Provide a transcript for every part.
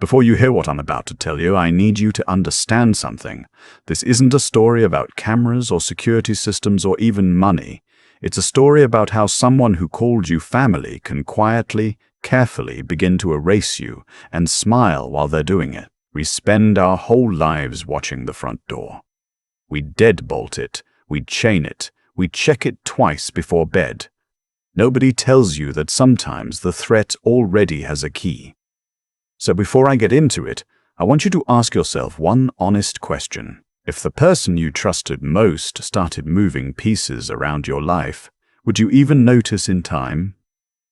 Before you hear what I'm about to tell you, I need you to understand something. This isn't a story about cameras or security systems or even money. It's a story about how someone who called you family can quietly, carefully begin to erase you and smile while they're doing it. We spend our whole lives watching the front door. We deadbolt it, we chain it, we check it twice before bed. Nobody tells you that sometimes the threat already has a key. So before I get into it, I want you to ask yourself one honest question. If the person you trusted most started moving pieces around your life, would you even notice in time?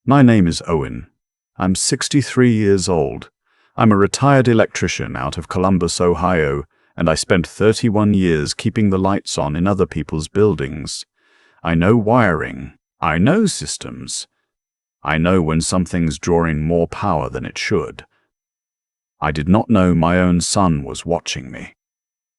My name is Owen. I'm 63 years old. I'm a retired electrician out of Columbus, Ohio, and I spent 31 years keeping the lights on in other people's buildings. I know wiring. I know systems. I know when something's drawing more power than it should. I did not know my own son was watching me.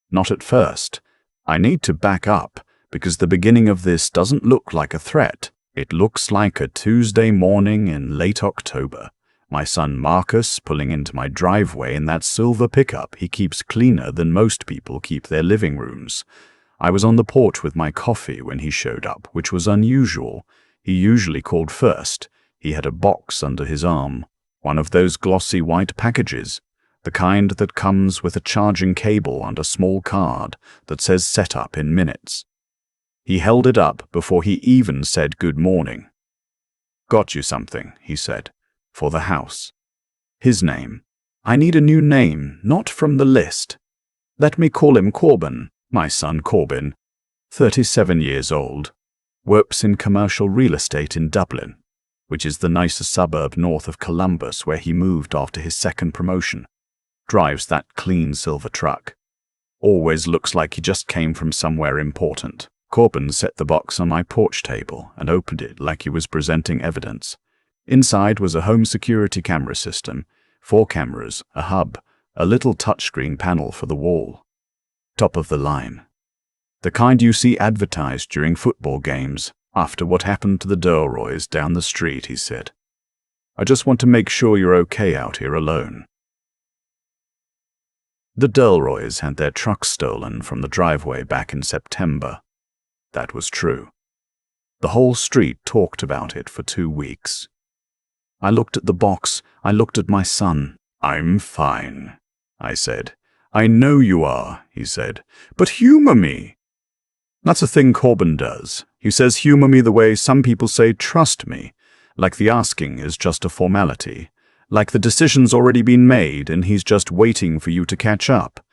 Not at first. I need to back up, because the beginning of this doesn't look like a threat. It looks like a Tuesday morning in late October. My son Marcus pulling into my driveway in that silver pickup he keeps cleaner than most people keep their living rooms. I was on the porch with my coffee when he showed up, which was unusual. He usually called first. He had a box under his arm, one of those glossy white packages, the kind that comes with a charging cable and a small card that says set up in minutes. He held it up before he even said good morning. "Got you something," he said, "for the house." His name. I need a new name, not from the list. Let me call him Corbin, my son Corbin, 37 years old, works in commercial real estate in Dublin, which is the nicer suburb north of Columbus where he moved after his second promotion. Drives that clean silver truck. Always looks like he just came from somewhere important. Corbin set the box on my porch table and opened it like he was presenting evidence. Inside was a home security camera system, 4 cameras, a hub, a little touchscreen panel for the wall. Top of the line. The kind you see advertised during football games after what happened to the Delroys down the street, he said. "I just want to make sure you're okay out here alone." The Delroys had their truck stolen from the driveway back in September. That was true. The whole street talked about it for 2 weeks. I looked at the box. I looked at my son. "I'm fine," I said. "I know you are," he said, "but humor me." That's a thing Corbin does. He says humor me the way some people say trust me, like the asking is just a formality. Like the decision's already been made and he's just waiting for you to catch up.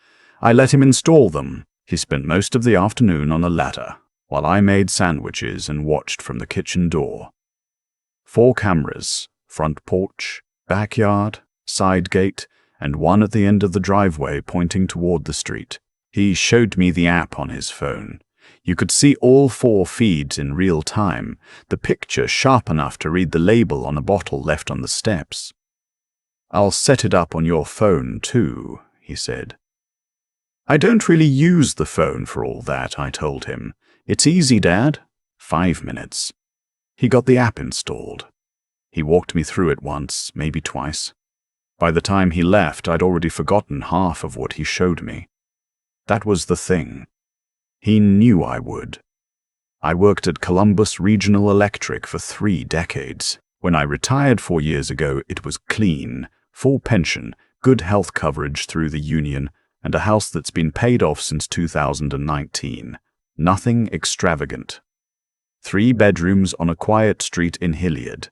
I let him install them. He spent most of the afternoon on a ladder, while I made sandwiches and watched from the kitchen door. 4 cameras, front porch, backyard, side gate, and one at the end of the driveway pointing toward the street. He showed me the app on his phone. You could see all 4 feeds in real time, the picture sharp enough to read the label on a bottle left on the steps. "I'll set it up on your phone, too," he said. "I don't really use the phone for all that," I told him. "It's easy, Dad. 5 minutes." He got the app installed. He walked me through it once, maybe twice. By the time he left, I'd already forgotten half of what he showed me. That was the thing. He knew I would. I worked at Columbus Regional Electric for 3 decades. When I retired 4 years ago, it was clean, full pension, good health coverage through the union, and a house that's been paid off since 2019. Nothing extravagant. 3 bedrooms on a quiet street in Hilliard.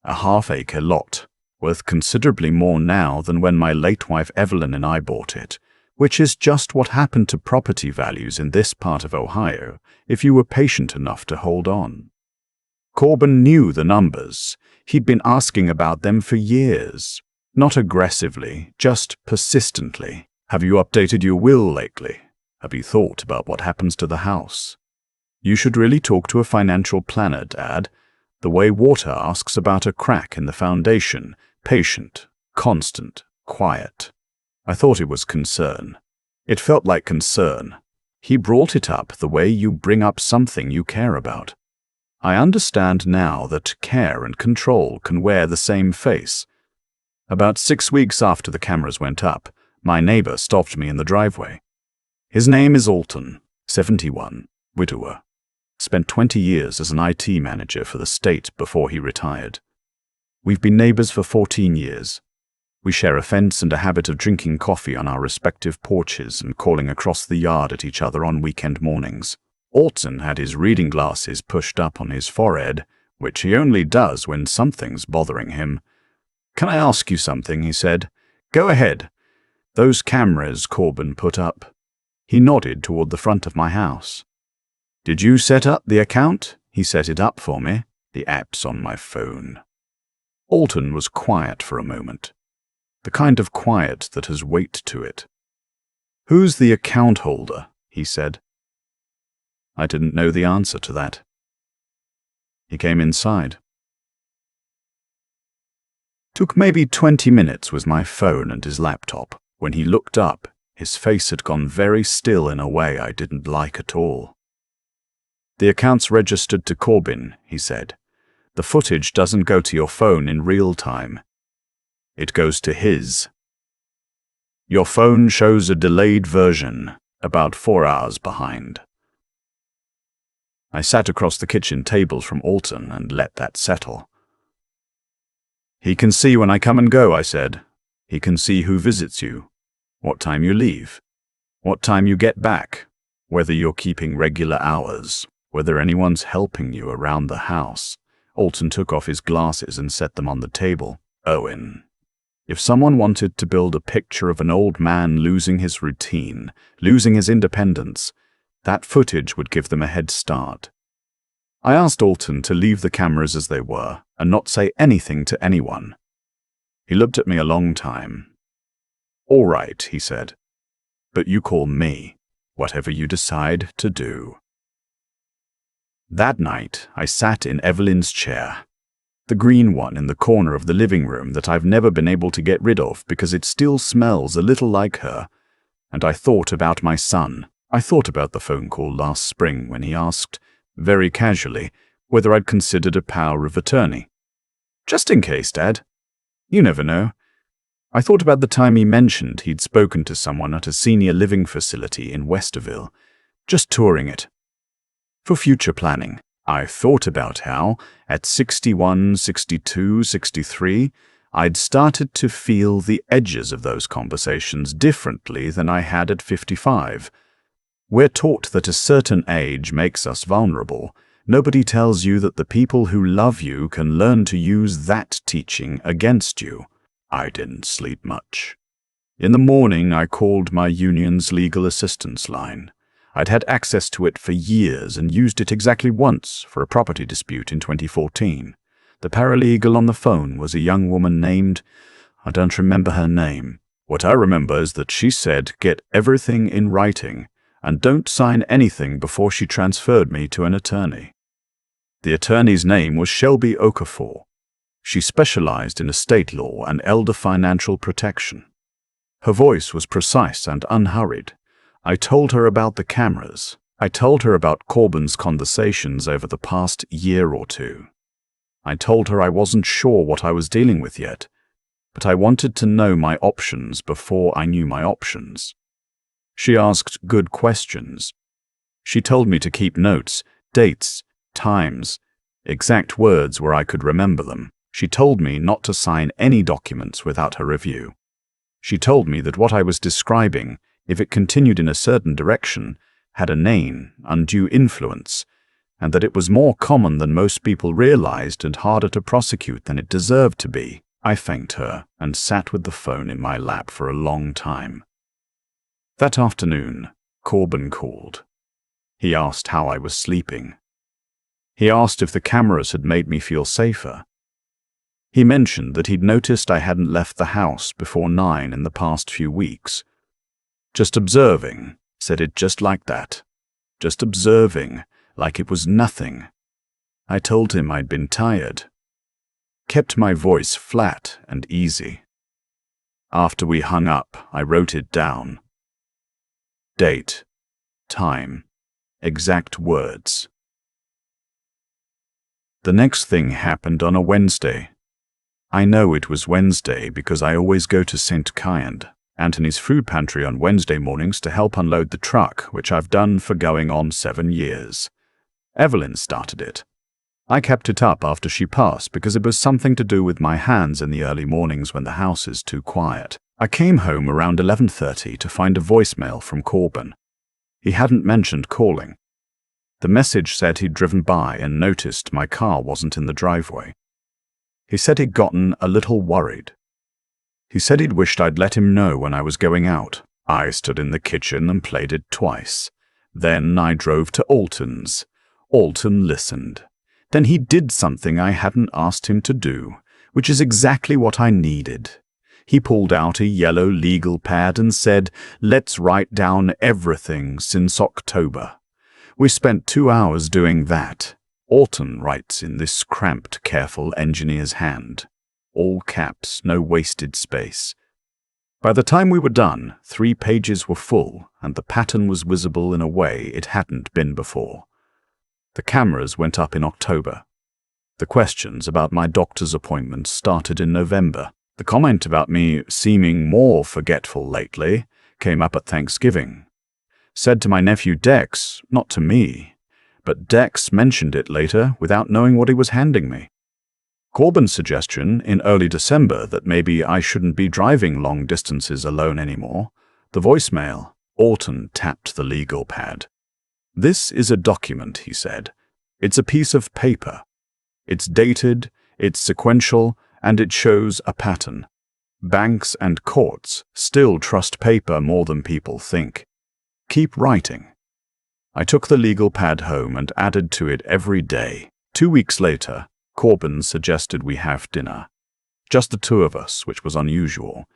A half-acre lot, worth considerably more now than when my late wife Evelyn and I bought it, which is just what happened to property values in this part of Ohio if you were patient enough to hold on. Corbin knew the numbers. He'd been asking about them for years. Not aggressively, just persistently. "Have you updated your will lately? Have you thought about what happens to the house? You should really talk to a financial planner, Dad. The way water asks about a crack in the foundation, patient, constant, quiet." I thought it was concern. It felt like concern. He brought it up the way you bring up something you care about. I understand now that care and control can wear the same face. About 6 weeks after the cameras went up, my neighbor stopped me in the driveway. His name is Alton, 71, widower. Spent 20 years as an IT manager for the state before he retired. We've been neighbors for 14 years. We share a fence and a habit of drinking coffee on our respective porches and calling across the yard at each other on weekend mornings. Alton had his reading glasses pushed up on his forehead, which he only does when something's bothering him. "Can I ask you something?" he said. "Go ahead." "Those cameras Corbin put up." He nodded toward the front of my house. "Did you set up the account?" He set it up for me. "The app's on my phone." Alton was quiet for a moment. The kind of quiet that has weight to it. "Who's the account holder?" he said. I didn't know the answer to that. He came inside. Took maybe 20 minutes with my phone and his laptop. When he looked up, his face had gone very still in a way I didn't like at all. "The account's registered to Corbin," he said. "The footage doesn't go to your phone in real time. It goes to his. Your phone shows a delayed version, about 4 hours behind." I sat across the kitchen table from Alton and let that settle. "He can see when I come and go," I said. "He can see who visits you, what time you leave, what time you get back, whether you're keeping regular hours, whether anyone's helping you around the house." Alton took off his glasses and set them on the table. "Owen, if someone wanted to build a picture of an old man losing his routine, losing his independence, that footage would give them a head start." I asked Alton to leave the cameras as they were and not say anything to anyone. He looked at me a long time. "All right," he said. "But you call me, whatever you decide to do." That night, I sat in Evelyn's chair, the green one in the corner of the living room that I've never been able to get rid of because it still smells a little like her, and I thought about my son. I thought about the phone call last spring when he asked, very casually, whether I'd considered a power of attorney. "Just in case, Dad. You never know." I thought about the time he mentioned he'd spoken to someone at a senior living facility in Westerville, just touring it. For future planning, I thought about how, at 61, 62, 63, I'd started to feel the edges of those conversations differently than I had at 55. We're taught that a certain age makes us vulnerable. Nobody tells you that the people who love you can learn to use that teaching against you. I didn't sleep much. In the morning, I called my union's legal assistance line. I'd had access to it for years and used it exactly once for a property dispute in 2014. The paralegal on the phone was a young woman named, I don't remember her name. What I remember is that she said, "Get everything in writing and don't sign anything before she transferred me to an attorney." The attorney's name was Shelby Okafor. She specialized in estate law and elder financial protection. Her voice was precise and unhurried. I told her about the cameras. I told her about Corbin's conversations over the past year or two. I told her I wasn't sure what I was dealing with yet, but I wanted to know my options before I knew my options. She asked good questions. She told me to keep notes, dates, times, exact words where I could remember them. She told me not to sign any documents without her review. She told me that what I was describing, if it continued in a certain direction, had a name, undue influence, and that it was more common than most people realized and harder to prosecute than it deserved to be. I thanked her and sat with the phone in my lap for a long time. That afternoon, Corbin called. He asked how I was sleeping. He asked if the cameras had made me feel safer. He mentioned that he'd noticed I hadn't left the house before 9 in the past few weeks. "Just observing," said it just like that. Just observing, like it was nothing. I told him I'd been tired. Kept my voice flat and easy. After we hung up, I wrote it down. Date, time, exact words. The next thing happened on a Wednesday. I know it was Wednesday because I always go to St. Kyand, Anthony's food pantry, on Wednesday mornings to help unload the truck, which I've done for going on 7 years. Evelyn started it. I kept it up after she passed because it was something to do with my hands in the early mornings when the house is too quiet. I came home around 11:30 to find a voicemail from Corbin. He hadn't mentioned calling. The message said he'd driven by and noticed my car wasn't in the driveway. He said he'd gotten a little worried. He said he'd wished I'd let him know when I was going out. I stood in the kitchen and played it twice. Then I drove to Alton's. Alton listened. Then he did something I hadn't asked him to do, which is exactly what I needed. He pulled out a yellow legal pad and said, "Let's write down everything since October." We spent 2 hours doing that. Alton writes in this cramped, careful engineer's hand. All caps, no wasted space. By the time we were done, 3 pages were full, and the pattern was visible in a way it hadn't been before. The cameras went up in October. The questions about my doctor's appointment started in November. The comment about me seeming more forgetful lately came up at Thanksgiving. Said to my nephew Dex, not to me, but Dex mentioned it later without knowing what he was handing me. Corbin's suggestion in early December that maybe I shouldn't be driving long distances alone anymore. The voicemail. Alton tapped the legal pad. "This is a document," he said. "It's a piece of paper. It's dated, it's sequential, and it shows a pattern. Banks and courts still trust paper more than people think. Keep writing." I took the legal pad home and added to it every day. 2 weeks later, Corbin suggested we have dinner. Just the 2 of us, which was unusual.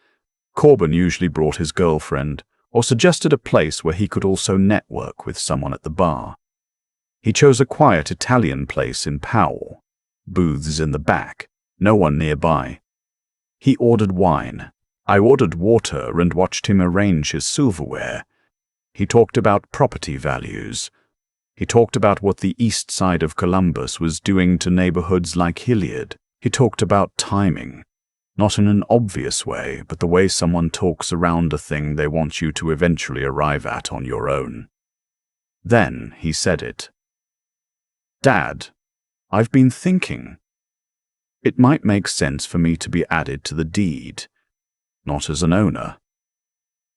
Corbin usually brought his girlfriend, or suggested a place where he could also network with someone at the bar. He chose a quiet Italian place in Powell. Booths in the back, no one nearby. He ordered wine. I ordered water and watched him arrange his silverware. He talked about property values. He talked about what the east side of Columbus was doing to neighborhoods like Hilliard. He talked about timing. Not in an obvious way, but the way someone talks around a thing they want you to eventually arrive at on your own. Then he said it. "Dad, I've been thinking. It might make sense for me to be added to the deed. Not as an owner.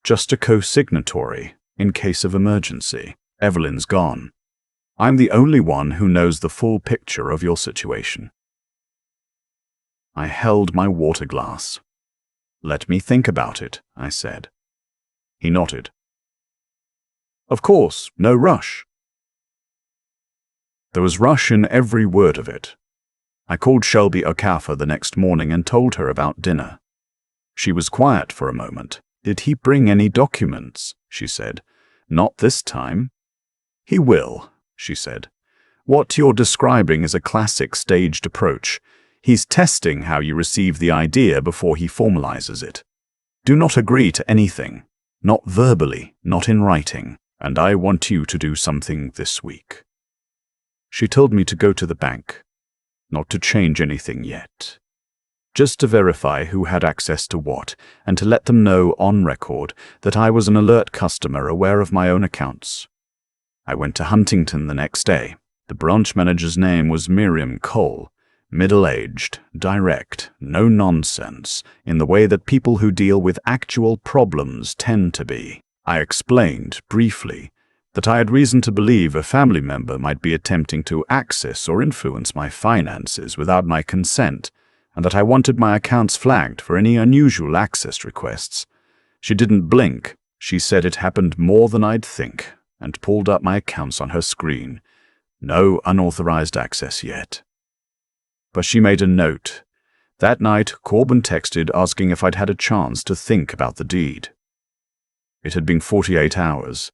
Just a co-signatory, in case of emergency. Evelyn's gone. I'm the only one who knows the full picture of your situation." I held my water glass. "Let me think about it," I said. He nodded. "Of course, no rush." There was rush in every word of it. I called Shelby Okafor the next morning and told her about dinner. She was quiet for a moment. "Did he bring any documents?" she said. "Not this time." "He will," she said. "What you're describing is a classic staged approach. He's testing how you receive the idea before he formalizes it. Do not agree to anything, not verbally, not in writing, and I want you to do something this week." She told me to go to the bank, not to change anything yet, just to verify who had access to what, and to let them know on record that I was an alert customer aware of my own accounts. I went to Huntington the next day. The branch manager's name was Miriam Cole. Middle-aged, direct, no nonsense, in the way that people who deal with actual problems tend to be. I explained, briefly, that I had reason to believe a family member might be attempting to access or influence my finances without my consent, and that I wanted my accounts flagged for any unusual access requests. She didn't blink. She said it happened more than I'd think, and pulled up my accounts on her screen. No unauthorized access yet. But she made a note. That night, Corbin texted asking if I'd had a chance to think about the deed. It had been 48 hours.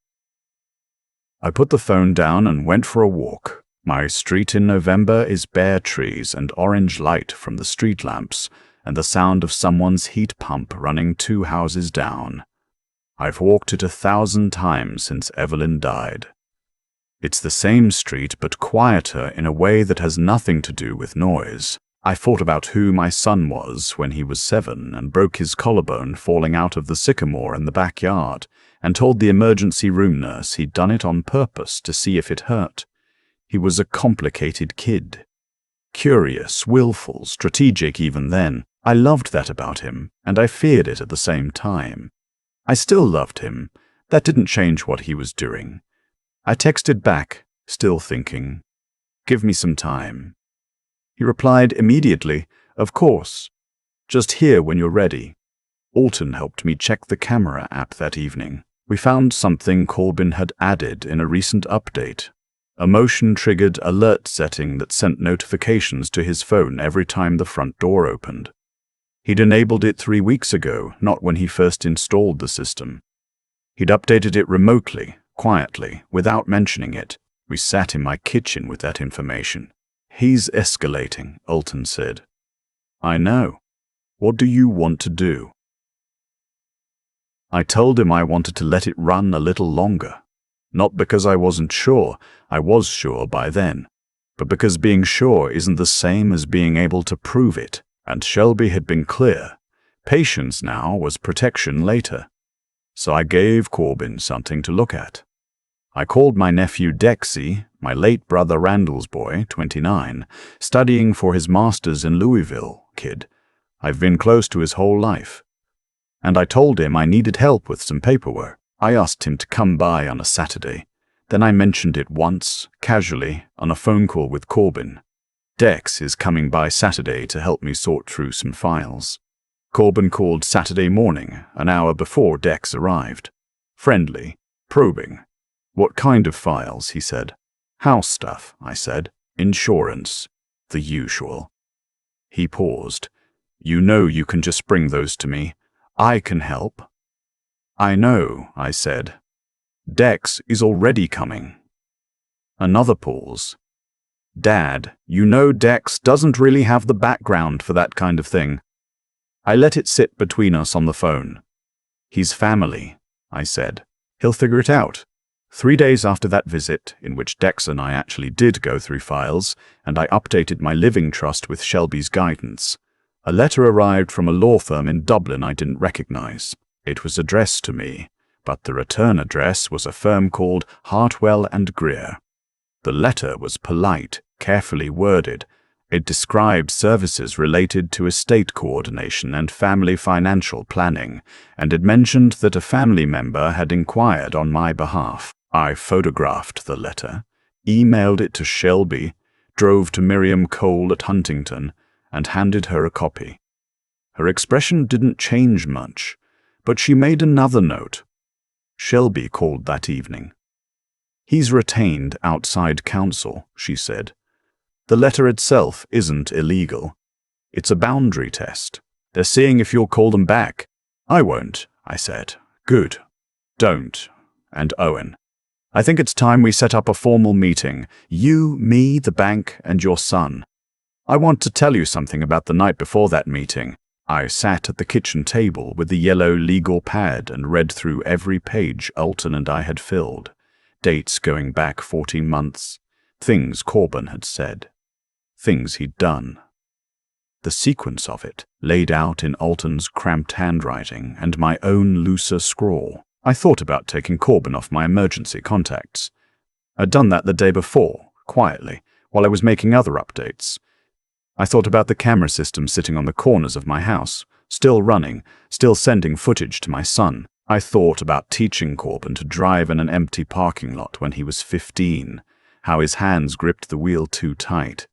I put the phone down and went for a walk. My street in November is bare trees and orange light from the street lamps, and the sound of someone's heat pump running 2 houses down. I've walked it 1,000 times since Evelyn died. It's the same street, but quieter in a way that has nothing to do with noise. I thought about who my son was when he was 7 and broke his collarbone falling out of the sycamore in the backyard, and told the emergency room nurse he'd done it on purpose to see if it hurt. He was a complicated kid. Curious, willful, strategic even then. I loved that about him, and I feared it at the same time. I still loved him. That didn't change what he was doing. I texted back, still thinking, "Give me some time." He replied immediately, "Of course. Just here when you're ready." Alton helped me check the camera app that evening. We found something Corbin had added in a recent update. A motion-triggered alert setting that sent notifications to his phone every time the front door opened. He'd enabled it 3 weeks ago, not when he first installed the system. He'd updated it remotely, quietly, without mentioning it. We sat in my kitchen with that information. "He's escalating," Alton said. "I know. What do you want to do?" I told him I wanted to let it run a little longer. Not because I wasn't sure, I was sure by then, but because being sure isn't the same as being able to prove it, and Shelby had been clear. Patience now was protection later. So I gave Corbin something to look at. I called my nephew Dexy, my late brother Randall's boy, 29, studying for his master's in Louisville, kid. I've been close to his whole life. And I told him I needed help with some paperwork. I asked him to come by on a Saturday. Then I mentioned it once, casually, on a phone call with Corbin. "Dex is coming by Saturday to help me sort through some files." Corbin called Saturday morning, an hour before Dex arrived. Friendly, probing. "What kind of files?" he said. "House stuff," I said. "Insurance. The usual." He paused. "You know you can just bring those to me. I can help." "I know," I said. "Dex is already coming." Another pause. "Dad, you know Dex doesn't really have the background for that kind of thing." I let it sit between us on the phone. "He's family," I said. "He'll figure it out." 3 days after that visit, in which Dex and I actually did go through files, and I updated my living trust with Shelby's guidance, a letter arrived from a law firm in Dublin I didn't recognize. It was addressed to me, but the return address was a firm called Hartwell and Greer. The letter was polite, carefully worded. It described services related to estate coordination and family financial planning, and it mentioned that a family member had inquired on my behalf. I photographed the letter, emailed it to Shelby, drove to Miriam Cole at Huntington, and handed her a copy. Her expression didn't change much, but she made another note. Shelby called that evening. "He's retained outside counsel," she said. "The letter itself isn't illegal. It's a boundary test. They're seeing if you'll call them back." "I won't," I said. "Good. Don't. And Owen. I think it's time we set up a formal meeting. You, me, the bank, and your son. I want to tell you something about the night before that meeting." I sat at the kitchen table with the yellow legal pad and read through every page Alton and I had filled. Dates going back 14 months. Things Corbin had said. Things he'd done. The sequence of it, laid out in Alton's cramped handwriting and my own looser scrawl. I thought about taking Corbin off my emergency contacts. I'd done that the day before, quietly, while I was making other updates. I thought about the camera system sitting on the corners of my house, still running, still sending footage to my son. I thought about teaching Corbin to drive in an empty parking lot when he was 15, how his hands gripped the wheel too tight,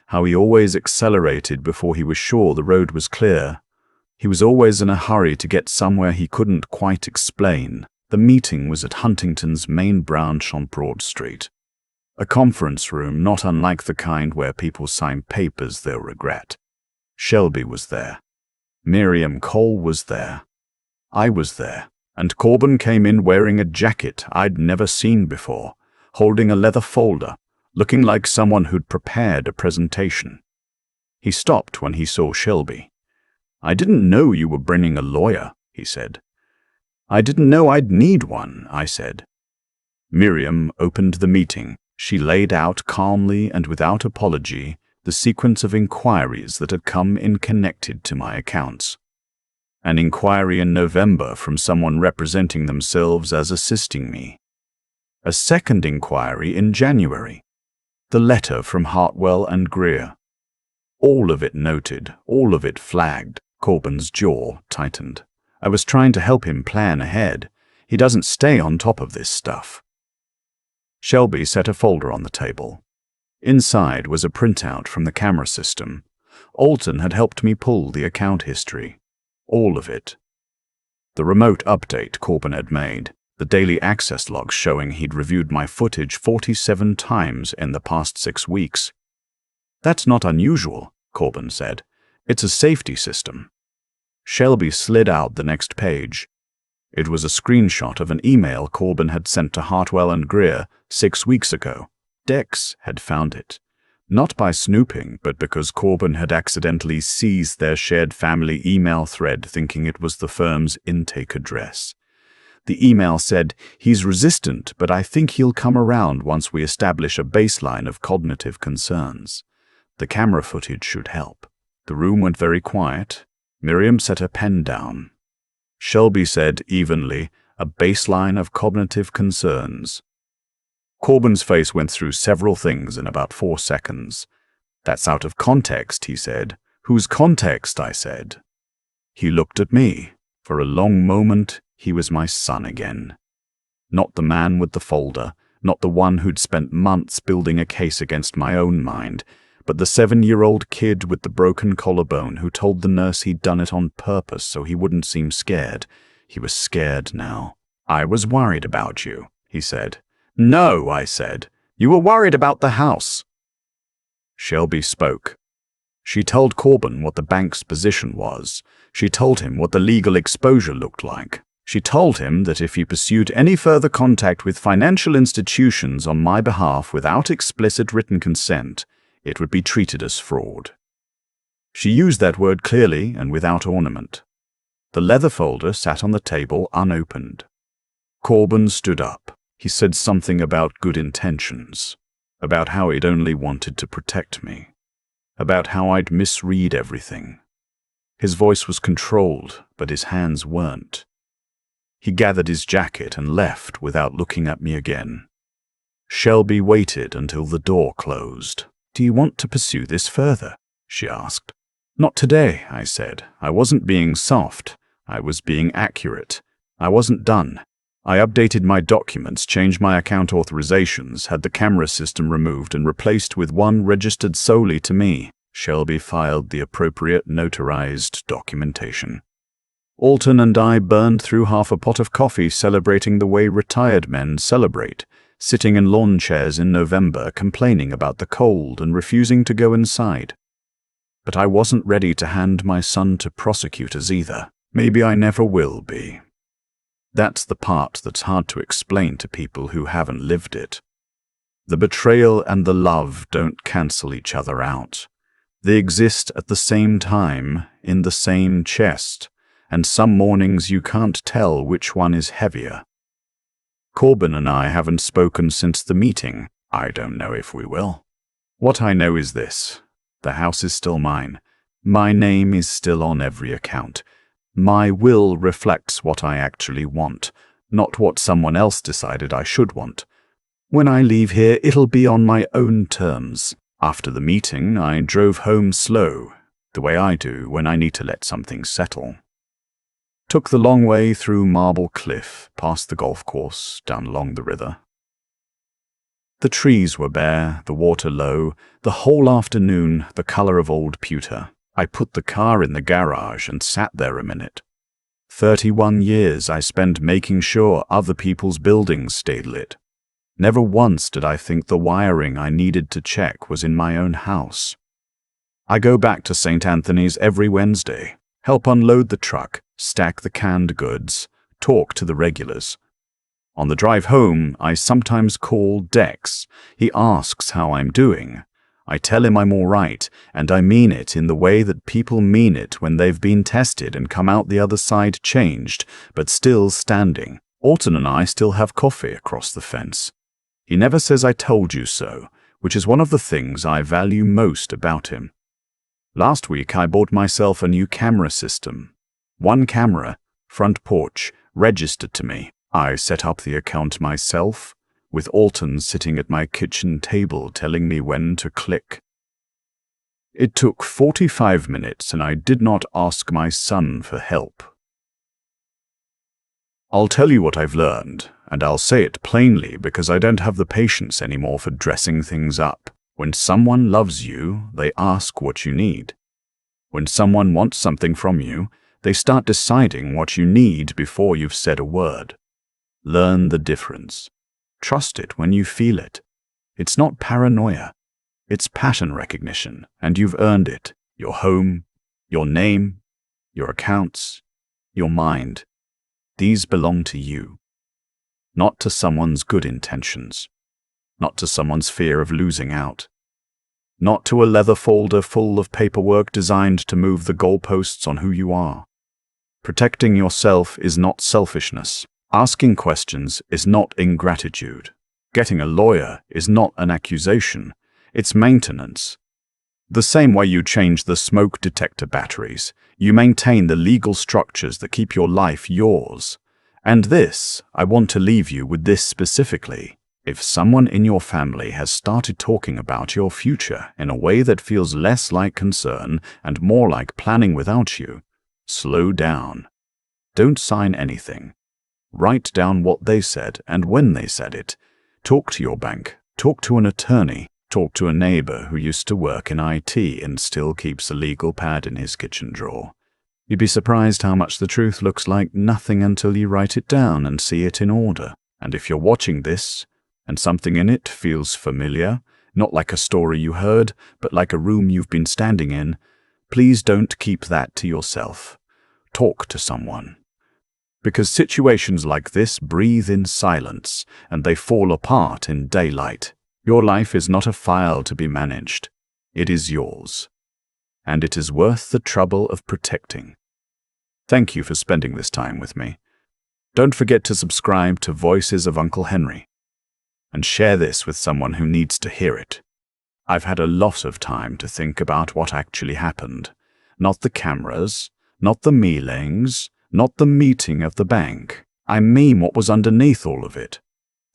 how he always accelerated before he was sure the road was clear. He was always in a hurry to get somewhere he couldn't quite explain. The meeting was at Huntington's main branch on Broad Street. A conference room not unlike the kind where people sign papers they'll regret. Shelby was there. Miriam Cole was there. I was there, and Corbin came in wearing a jacket I'd never seen before, holding a leather folder, looking like someone who'd prepared a presentation. He stopped when he saw Shelby. "I didn't know you were bringing a lawyer," he said. "I didn't know I'd need one," I said. Miriam opened the meeting. She laid out calmly and without apology the sequence of inquiries that had come in connected to my accounts. An inquiry in November from someone representing themselves as assisting me. A second inquiry in January. The letter from Hartwell and Greer. All of it noted, all of it flagged. Corbin's jaw tightened. I was trying to help him plan ahead. He doesn't stay on top of this stuff. Shelby set a folder on the table. Inside was a printout from the camera system. Alton had helped me pull the account history. All of it. The remote update Corbin had made. The daily access logs showing he'd reviewed my footage 47 times in the past 6 weeks. That's not unusual, Corbin said. It's a safety system. Shelby slid out the next page. It was a screenshot of an email Corbin had sent to Hartwell and Greer 6 weeks ago. Dex had found it. Not by snooping, but because Corbin had accidentally seized their shared family email thread thinking it was the firm's intake address. The email said, "He's resistant, but I think he'll come around once we establish a baseline of cognitive concerns." The camera footage should help. The room went very quiet. Miriam set her pen down. Shelby said evenly, "A baseline of cognitive concerns." Corbin's face went through several things in about 4 seconds. "That's out of context," he said. "Whose context?" I said. He looked at me. For a long moment, he was my son again. Not the man with the folder, not the one who'd spent months building a case against my own mind, but the 7-year-old kid with the broken collarbone who told the nurse he'd done it on purpose so he wouldn't seem scared. He was scared now. "I was worried about you," he said. "No," I said. "You were worried about the house." Shelby spoke. She told Corbin what the bank's position was. She told him what the legal exposure looked like. She told him that if he pursued any further contact with financial institutions on my behalf without explicit written consent, it would be treated as fraud. She used that word clearly and without ornament. The leather folder sat on the table unopened. Corbin stood up. He said something about good intentions, about how he'd only wanted to protect me, about how I'd misread everything. His voice was controlled, but his hands weren't. He gathered his jacket and left without looking at me again. Shelby waited until the door closed. "Do you want to pursue this further?" she asked. "Not today," I said. I wasn't being soft. I was being accurate. I wasn't done. I updated my documents, changed my account authorizations, had the camera system removed and replaced with one registered solely to me. Shelby filed the appropriate notarized documentation. Alton and I burned through half a pot of coffee celebrating the way retired men celebrate, sitting in lawn chairs in November complaining about the cold and refusing to go inside. But I wasn't ready to hand my son to prosecutors either. Maybe I never will be. That's the part that's hard to explain to people who haven't lived it. The betrayal and the love don't cancel each other out. They exist at the same time, in the same chest, and some mornings you can't tell which one is heavier. Corbin and I haven't spoken since the meeting. I don't know if we will. What I know is this. The house is still mine. My name is still on every account. My will reflects what I actually want, not what someone else decided I should want. When I leave here, it'll be on my own terms. After the meeting, I drove home slow, the way I do when I need to let something settle. Took the long way through Marble Cliff, past the golf course, down along the river. The trees were bare, the water low, the whole afternoon the color of old pewter. I put the car in the garage and sat there a minute. 31 years I spent making sure other people's buildings stayed lit. Never once did I think the wiring I needed to check was in my own house. I go back to St. Anthony's every Wednesday, help unload the truck, stack the canned goods, talk to the regulars. On the drive home, I sometimes call Dex. He asks how I'm doing. I tell him I'm all right, and I mean it in the way that people mean it when they've been tested and come out the other side changed, but still standing. Alton and I still have coffee across the fence. He never says I told you so. which is one of the things I value most about him. Last week, I bought myself a new camera system. One camera, front porch, registered to me. I set up the account myself, with Alton sitting at my kitchen table telling me when to click. It took 45 minutes and I did not ask my son for help. I'll tell you what I've learned, and I'll say it plainly because I don't have the patience anymore for dressing things up. When someone loves you, they ask what you need. When someone wants something from you, they start deciding what you need before you've said a word. Learn the difference. Trust it when you feel it. It's not paranoia. It's pattern recognition, and you've earned it. Your home, your name, your accounts, your mind. These belong to you. Not to someone's good intentions. Not to someone's fear of losing out. Not to a leather folder full of paperwork designed to move the goalposts on who you are. Protecting yourself is not selfishness. Asking questions is not ingratitude. Getting a lawyer is not an accusation. It's maintenance. The same way you change the smoke detector batteries, you maintain the legal structures that keep your life yours. And this, I want to leave you with this specifically. If someone in your family has started talking about your future in a way that feels less like concern and more like planning without you, slow down. Don't sign anything. Write down what they said and when they said it. Talk to your bank. Talk to an attorney. Talk to a neighbor who used to work in IT and still keeps a legal pad in his kitchen drawer. You'd be surprised how much the truth looks like nothing until you write it down and see it in order. And if you're watching this, and something in it feels familiar, not like a story you heard, but like a room you've been standing in, please don't keep that to yourself. Talk to someone. Because situations like this breathe in silence, and they fall apart in daylight. Your life is not a file to be managed. It is yours. And it is worth the trouble of protecting. Thank you for spending this time with me. Don't forget to subscribe to Voices of Uncle Henry. And share this with someone who needs to hear it. I've had a lot of time to think about what actually happened. Not the cameras, not the mealings, not the meeting of the bank. I mean what was underneath all of it.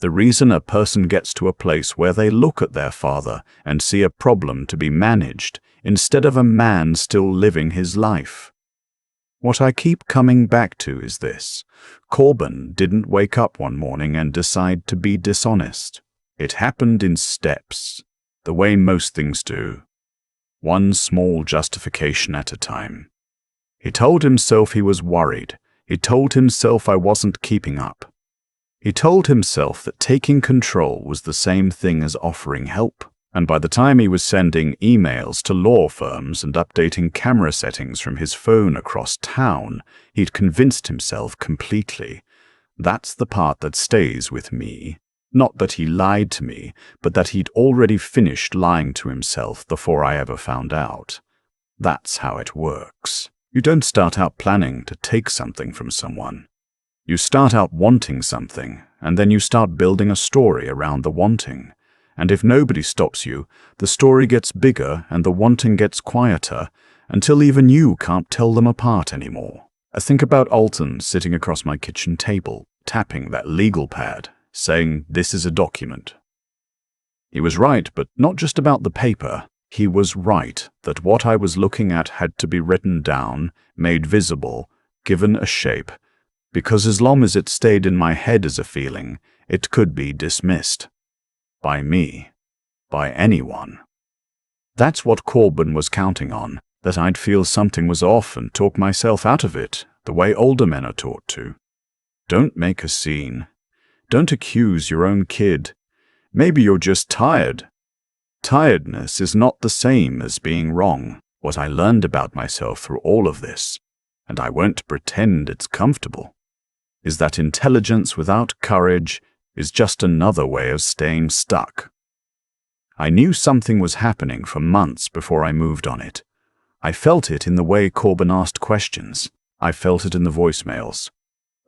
The reason a person gets to a place where they look at their father and see a problem to be managed instead of a man still living his life. What I keep coming back to is this. Corbin didn't wake up one morning and decide to be dishonest. It happened in steps, the way most things do. One small justification at a time. He told himself he was worried. He told himself I wasn't keeping up. He told himself that taking control was the same thing as offering help. And by the time he was sending emails to law firms and updating camera settings from his phone across town, he'd convinced himself completely. That's the part that stays with me. Not that he lied to me, but that he'd already finished lying to himself before I ever found out. That's how it works. You don't start out planning to take something from someone. You start out wanting something, and then you start building a story around the wanting. And if nobody stops you, the story gets bigger and the wanting gets quieter until even you can't tell them apart anymore. I think about Alton sitting across my kitchen table, tapping that legal pad, saying, "This is a document." He was right, but not just about the paper. He was right that what I was looking at had to be written down, made visible, given a shape, because as long as it stayed in my head as a feeling, it could be dismissed. By me. By anyone. That's what Corbin was counting on, that I'd feel something was off and talk myself out of it, the way older men are taught to. Don't make a scene. Don't accuse your own kid. Maybe you're just tired. Tiredness is not the same as being wrong. What I learned about myself through all of this, and I won't pretend it's comfortable, is that intelligence without courage is just another way of staying stuck. I knew something was happening for months before I moved on it. I felt it in the way Corbin asked questions. I felt it in the voicemails.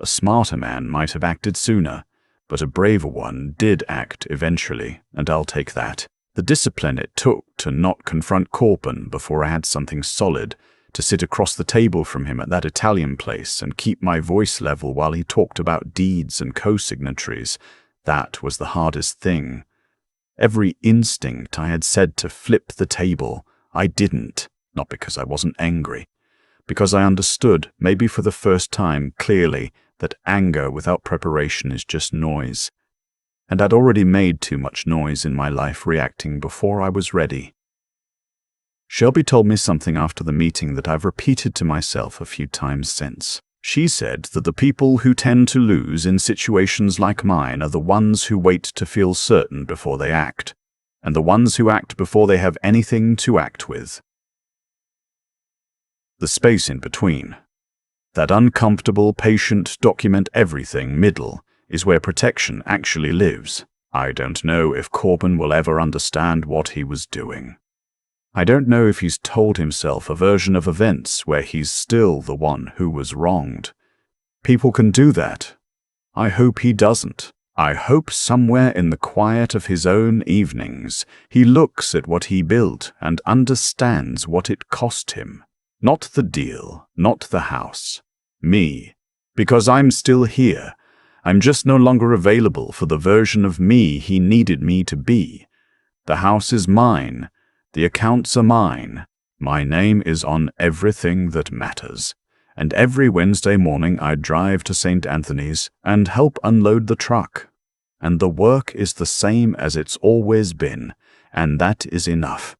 A smarter man might have acted sooner, but a braver one did act eventually, and I'll take that. The discipline it took to not confront Corbin before I had something solid, to sit across the table from him at that Italian place and keep my voice level while he talked about deeds and co-signatories, that was the hardest thing. Every instinct I had said to flip the table, I didn't, not because I wasn't angry, because I understood, maybe for the first time clearly, that anger without preparation is just noise. And I'd already made too much noise in my life reacting before I was ready. Shelby told me something after the meeting that I've repeated to myself a few times since. She said that the people who tend to lose in situations like mine are the ones who wait to feel certain before they act, and the ones who act before they have anything to act with. The space in between, that uncomfortable, patient, document everything middle, is where protection actually lives. I don't know if Corbin will ever understand what he was doing. I don't know if he's told himself a version of events where he's still the one who was wronged. People can do that. I hope he doesn't. I hope somewhere in the quiet of his own evenings, he looks at what he built and understands what it cost him. Not the deal, not the house. Me. Because I'm still here. I'm just no longer available for the version of me he needed me to be. The house is mine. The accounts are mine. My name is on everything that matters. And every Wednesday morning I drive to St. Anthony's and help unload the truck. And the work is the same as it's always been, and that is enough.